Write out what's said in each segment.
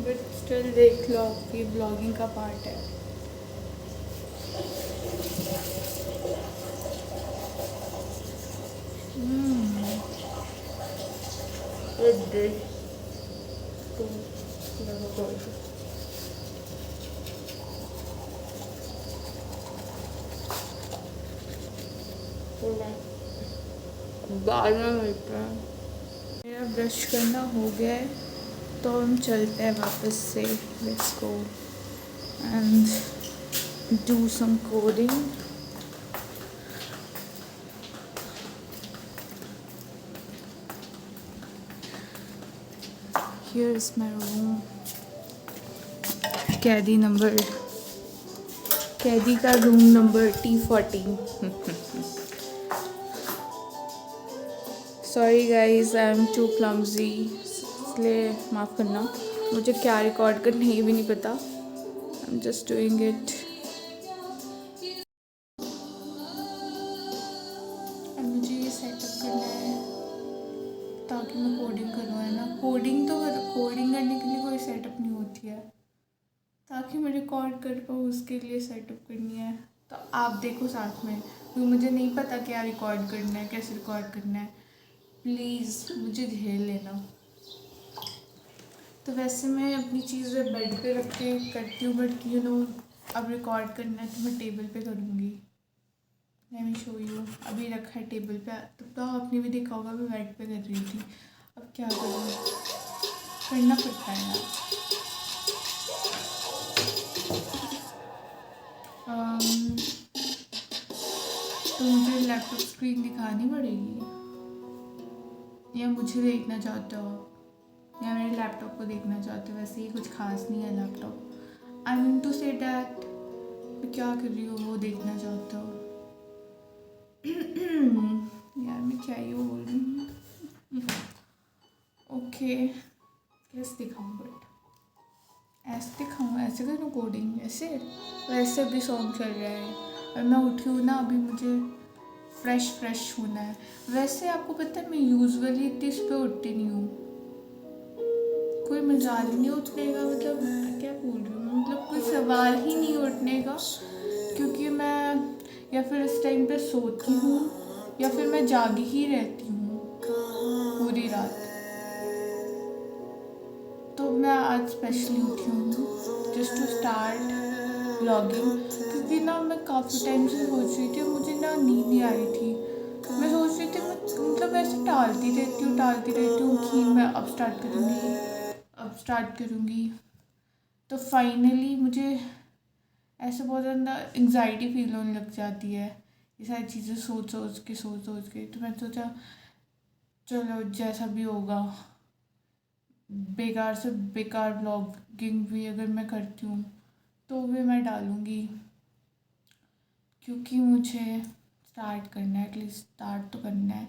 But still देख लो, आपकी blogging का पार्ट है। तो बाद में मिलते हैं। मेरा ब्रश करना हो गया है, तो हम चलते हैं वापस से। Let's go and do some coding. Here is my room. कैदी का room number T14। Sorry guys, I am too clumsy, इसलिए माफ़ करना। मुझे क्या रिकॉर्ड करना ये भी नहीं पता। I am just doing it. अब मुझे ये सेटअप करना है ताकि मैं कोडिंग करूँ, है ना। कोडिंग करने के लिए कोई सेटअप नहीं होती है, ताकि मैं रिकॉर्ड कर पाऊँ उसके लिए सेटअप करनी है। तो आप देखो साथ में, क्योंकि मुझे नहीं पता क्या रिकॉर्ड करना है, कैसे रिकॉर्ड करना है। प्लीज़ मुझे झेल लेना। तो वैसे मैं अपनी चीज़ें बेड पे रख के करती हूँ, बट अब रिकॉर्ड करना है तो मैं टेबल पे करूँगी। Let me show you. अभी रखा है टेबल पे, तब तो आपने भी देखा होगा मैं बेड पे कर रही थी। अब क्या करूँ, करना पड़ता है यार। तो मुझे लैपटॉप स्क्रीन दिखानी पड़ेगी, या मुझे देखना चाहते हो आप, या मेरे लैपटॉप को देखना चाहते हो। वैसे ही कुछ खास नहीं है laptop. I mean to say that मैं क्या कर रही हूँ वो देखना चाहते हो। यार मैं क्या ही बोल रही हूँ। ओके, कैसे दिखाऊँ, बट ऐसे दिखाऊँ, ऐसे करूँ कोडिंग, ऐसे वैसे भी सॉन्ग चल रहा है और मैं उठी हूँ ना, अभी मुझे फ्रेश होना है। वैसे आपको पता है मैं यूजुअली इतनी इस पर उठती नहीं हूँ, कोई मजाल ही नहीं उठने का। मतलब क्या बोल रही हूँ, मतलब कोई सवाल ही नहीं उठने का, क्योंकि मैं या फिर इस टाइम पे सोती हूँ या फिर मैं जागी ही रहती हूँ पूरी रात। तो मैं आज स्पेशली उठी हूँ जस्ट टू स्टार्ट व्लॉगिंग, क्योंकि ना मैं काफ़ी टाइम से सोच रही थी, मुझे ना नींद नहीं आ रही थी। मैं सोच रही थी मतलब ऐसे टालती रहती हूँ कि मैं अब स्टार्ट करूँगी। तो फाइनली मुझे ऐसे बहुत ज़्यादा एंग्जाइटी फील होने लग जाती है, ये सारी चीज़ें सोच सोच के। तो मैंने सोचा चलो जैसा भी होगा, बेकार से बेकार ब्लॉगिंग भी अगर मैं करती हूँ तो भी मैं डालूँगी, क्योंकि मुझे स्टार्ट करना है, एटलीस्ट स्टार्ट तो करना है।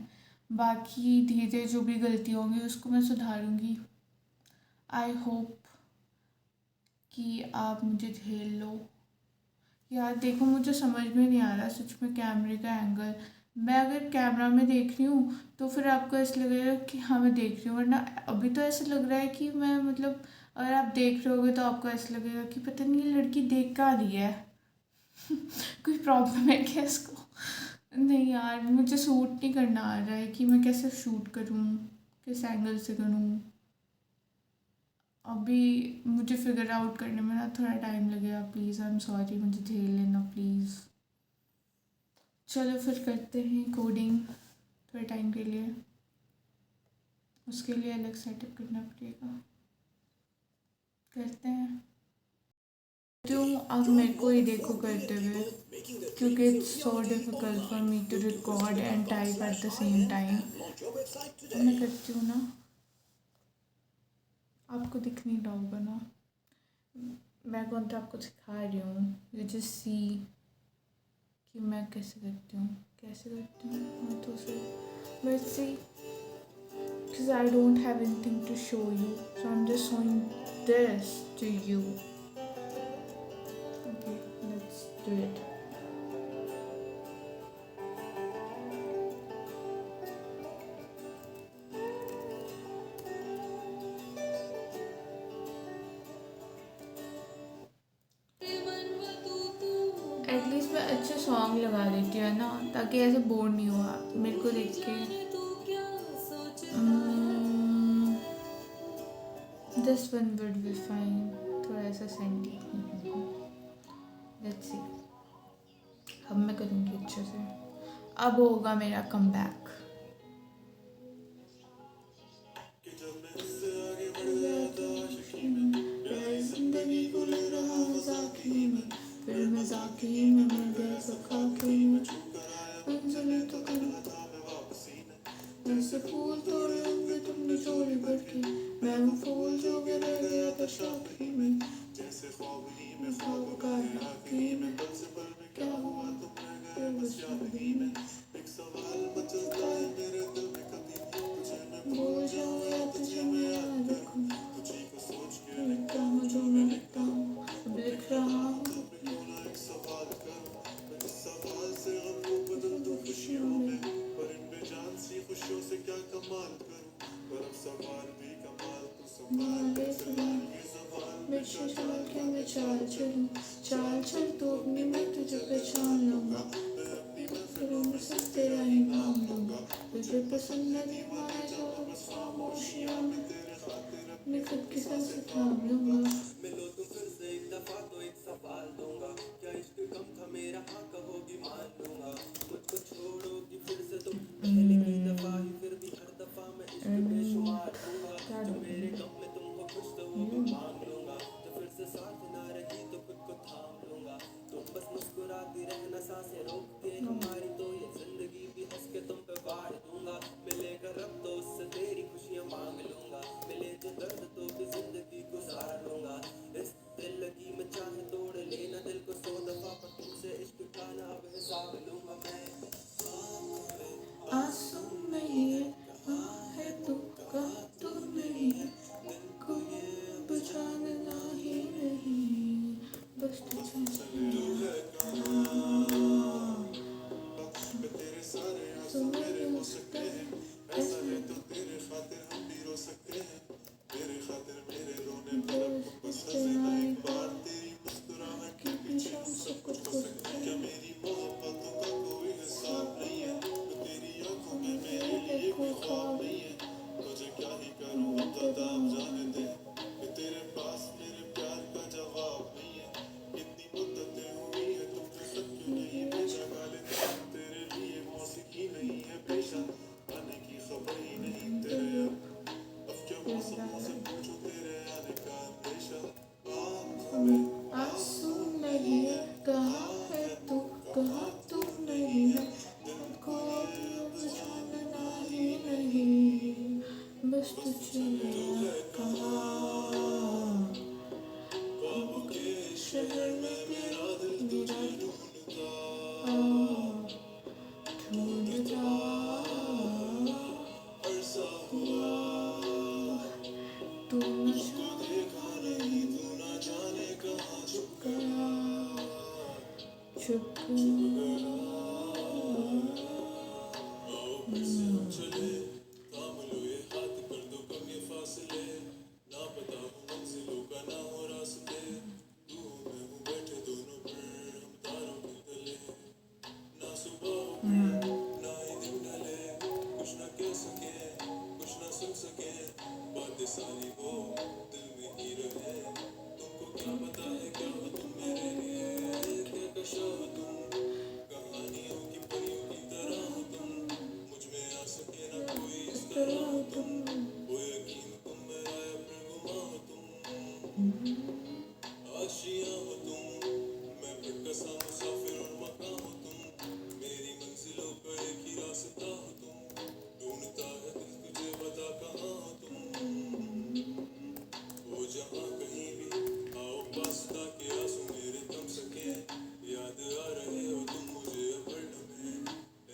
बाकी धीरे धीरे जो भी गलती होंगी उसको मैं सुधारूँगी। आई होप कि आप मुझे झेल लो। यार देखो, मुझे समझ में नहीं आ रहा सच में कैमरे का एंगल। मैं अगर कैमरा में देख रही हूँ तो फिर आपको ऐसा लगेगा कि हाँ मैं देख रही हूँ, वरना अभी तो ऐसा लग रहा है कि मैं मतलब अगर आप देख रहे होगे तो आपको ऐसा लगेगा कि पता नहीं ये लड़की देख का रही है। कोई प्रॉब्लम है क्या इसको। नहीं यार, मुझे शूट नहीं करना आ रहा है कि मैं कैसे शूट करूँ, किस एंगल से करूँ। अभी मुझे फिगर आउट करने में ना थोड़ा टाइम लगेगा। प्लीज़ आई एम सॉरी, मुझे झेल लेना प्लीज़। चलो फिर करते हैं कोडिंग थोड़े टाइम के लिए, उसके लिए अलग सेटअप करना पड़ेगा। करते हैं। क्यों अब मेरे को ही देखो करते हुए, क्योंकि it's so difficult for me to record and type at the same time. तो मैं करती हूँ ना, आपको दिख नहीं रहा होगा ना, मैं कौन तो आपको सिखा रही हूँ। यू जस्ट सी कि मैं कैसे करती हूँ मैं तो सिर्फ but see, because I don't have anything to show you, so I'm just showing this to you. Okay, let's do it. At least मैं अच्छे सॉन्ग लगा देती हूँ, है ना, ताकि ऐसे बोर नहीं हुआ मेरे को देख के। This one would be fine, थोड़ा ऐसा सेंटी। लेट्स सी, अब मैं करूँगी अच्छे से, अब होगा मेरा कमबैक। जिंदगी को लग रहा मजाकी में, फिर मजाकी में मैं गया सखाकी में, मंजिलें तो करता जैसे फूल तोड़े होंगे तुमने चोरी भर के, मैं हूँ फूल जो गिर गया था शाखी में, जैसे ख्वाब ही में ख्वाब का हाकी में, क्या हुआ तुम रह गए बस यादगी में, एक सवाल मचलता है मेरे दिल में, कभी तुझे मैं भूल जाऊँ या तुझे मैं याद रखूँ, तुझे को सोच के लिखता हूँ जो मैं लिखता हूँ, अब लिख रहा हूँ, क्यों ना एक सवाल करूँ, मैं इस सवाल से गम को बदल दूँ खुशियों में, पर इन बेजान सी खुशियों से क्या कमाल करूँ, पर अब सवाल भी कमाल तो संभाल ले सवाल ये सवाल में चाल के मैं चाल चलूँ, चाल चल तो अपनी मैं तुझे पहचान लूँगा, मैं अपनी नजरों में सिर्फ तेरा ही नाम लूँगा, तुझे पसंद है दीवाने जो बस खामोशियाँ में तेरे खातिर अपनी खुद की सांसें थाम लूँगा, मिलो तो फिर से एक दफा तो एक सवाल दूंगा, क्या इश्क कम था मेरा हाँ कहोगी मान लूँगा, मुझको छोड़ोगी फिर से तुम पहले की दफा ही, फिर भी हर दफा मैं इश्क बेशुमार दूंगा, जो मेरे गम में तुमको कुछ तो वो भी मांग लूँगा, जो फिर से साथ ना रही तो खुद को थाम लूँगा, तुम बस मुस्कुराती रहना सांसें रोक के हमारी, तो ये जिंदगी भी हंस के तुम पे वार दूंगा, मिलेगा रब तो उससे तेरी खुशियाँ मांग लूँगा, मिले जो दर्द तो भी जिंदगी गुजार लूँगा, इस दिल लगी में चाहे तोड़ लेना दिल को 100 दफा, पर तुमसे इश्क का ना अब हिसाब लूँगा मैं, आंसू नहीं है है तू कहा तू नहीं है, दिल को ये अब जानना ही नहीं, बस तुझे तेरे सारे आंसू मेरे हो सकते हैं, ऐसा है तो तेरे खातिर हम भी रो सकते हैं, मेरे खातिर मेरे रोने पर अब बस हंसना एक बार, तेरी मुस्कुराहट के पीछे हम सब कुछ हो सकते हैं, क्या मेरी मोहब्बतों का कोई हिसाब नहीं है, तो तेरी आंखों में मेरे लिए कोई ख्वाब नहीं है, मुझे क्या ही करूँ अब बता अब जाने दे, कि तेरे पास मेरे प्यार का जवाब नहीं है, कितनी मुद्दतें हुई है तुमने सब क्यों नहीं भेजा, गाले तेरे लिए मौसीकी नहीं है पेशा, आने की खबर ही नहीं तेरे, अब क्या मौसमों से पूछो तेरे आने का अंदेशा, आँखों में आंसू नहीं है कहाँ है तू कहाँ तू नहीं है, दिल को अब जानना ही नहीं, बस तुझे कहाँ, ख्वाबों के शहर में मेरा दिल तुझे ढूंढता ढूंढता, अरसा हुआ तू मुझको देखा नहीं, तू ना जाने कहाँ छुप गया छुप गया, चले थाम लो ये हाथ कर दो कम ये फासले, ना पता हूँ मंजिलों का ना हो रास्ते, तू मैं हूँ बैठे दोनों पर हम तारों के तले, ना सुबह हो ना ही दिन ढले, कुछ ना कह सके कुछ ना सुन सके, बातें सारी वो दिल में ही रहे, तुमको क्या पता है क्या हो तुम मेरे लिए, क्या कशा हो तुम कहानियों की परियों की तरह हो तुम, मुझ में आ सके ना कोई इस तरह हो तुम, वो यकीन तुम मेरा या फिर गुमा हो तुम, आशियाँ हो तुम मैं भटका मुसाफिर और मकां हो तुम, मेरी मंजिलों का एक ही रास्ता हो तुम, ढूंढता है दिल तुझे बता कहाँ हो तुम, वो जहाँ कहीं भी आओ पास ताकि आंसू मेरे थम सके, याद आ रहे हो तुम मुझे हर लम्हे,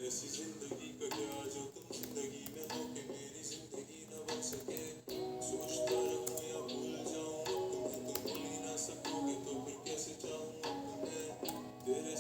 ऐसी जिंदगी का क्या जो तुम जिंदगी में हो के मेरी जिंदगी न बन सके, सोचता रहूं या भूल जाऊं अब तुम्हें, तुम भूल ही ना सकोगे तो फिर कैसे चाहूं अब तुम्हें, तेरे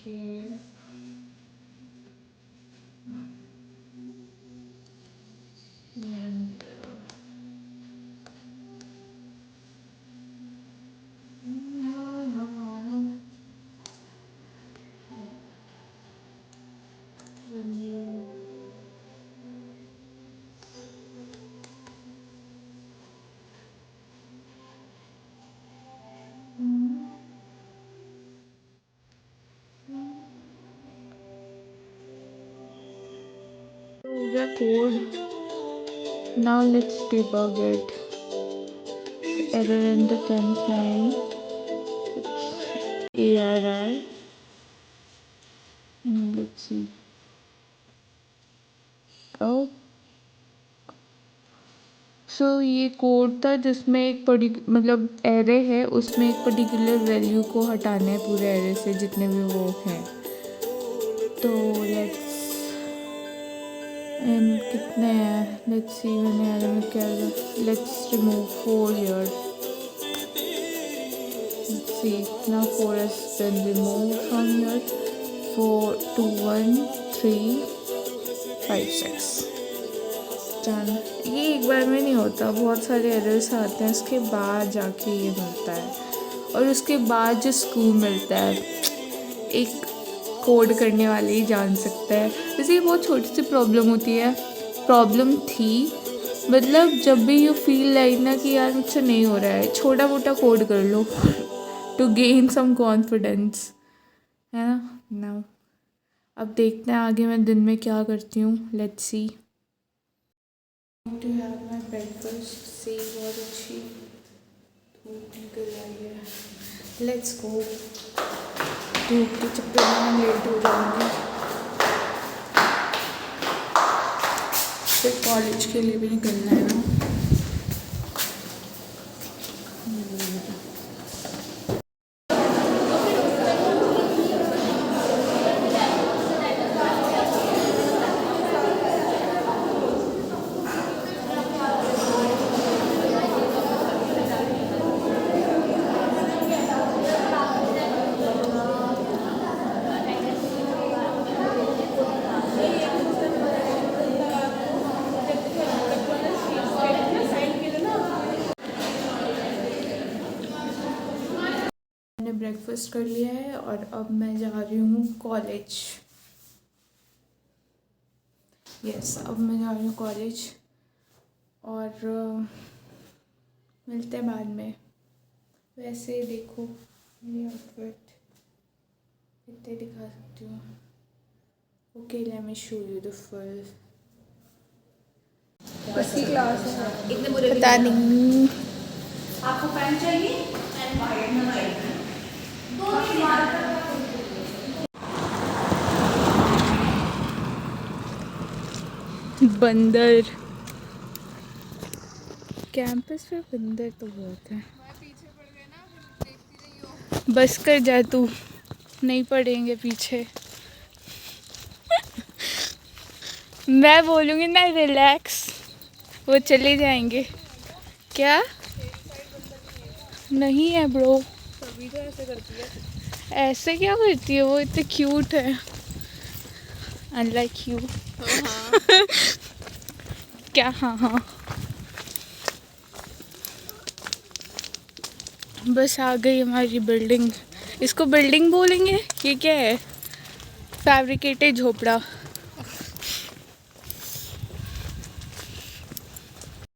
Okay. And the code. Now let's debug it. Error in the 10th line. Error. Let's see. Oh. सो ये कोड था जिसमें एक मतलब एरे है, उसमें एक पर्टिकुलर वैल्यू को हटाना है पूरे एरे से जितने भी वो हैं। तो कितने हैं, लेट्स सी मैंने एरे में क्या, let's remove 4 here. Let's see now 4 has been removed from here। 4 2 1 3 5 6 done. ये एक बार में नहीं होता, बहुत सारे एरर्स आते हैं, उसके बाद जाके ये मिलता है। और उसके बाद जो स्कूल मिलता है एक कोड करने वाले ही जान सकता है। वैसे ये बहुत छोटी सी प्रॉब्लम होती है, प्रॉब्लम थी, मतलब जब भी यू फील लाइक ना कि यार मुझसे नहीं हो रहा है, छोटा मोटा कोड कर लो टू गेन सम कॉन्फिडेंस, है ना। अब देखते हैं आगे मैं दिन में क्या करती हूँ। Let's see. To have my breakfast. से बहुत अच्छी धूप निकल आई है। Let's go. धूप के चक्कर में मैं लेट हो जाऊँगी, फिर कॉलेज के लिए भी निकलना है ना। मैंने ब्रेकफास्ट कर लिया है और अब मैं जा रही हूँ कॉलेज। यस, अब मैं जा रही हूँ कॉलेज और मिलते हैं बाद में। वैसे देखो मेरी आउटफिट इतने दिखा सकती हूँ। Okay, let me show you the full. किसकी क्लास है? इतने बुरे पता नहीं। आपको पेन चाहिए? पेन वाइट में चाहिए। बंदर, कैंपस पे बंदर तो बहुत है। बस कर जा तू, नहीं पड़ेंगे पीछे। मैं बोलूँगी ना रिलैक्स, वो चले जाएंगे। क्या नहीं है ब्रो? तभी तो ऐसे करती है। ऐसे क्या करती है, वो इतने क्यूट है। Unlike you. क्या हाँ हाँ। बस आ गई हमारी बिल्डिंग। इसको बिल्डिंग बोलेंगे? ये क्या है? फैब्रिकेटेड झोपड़ा।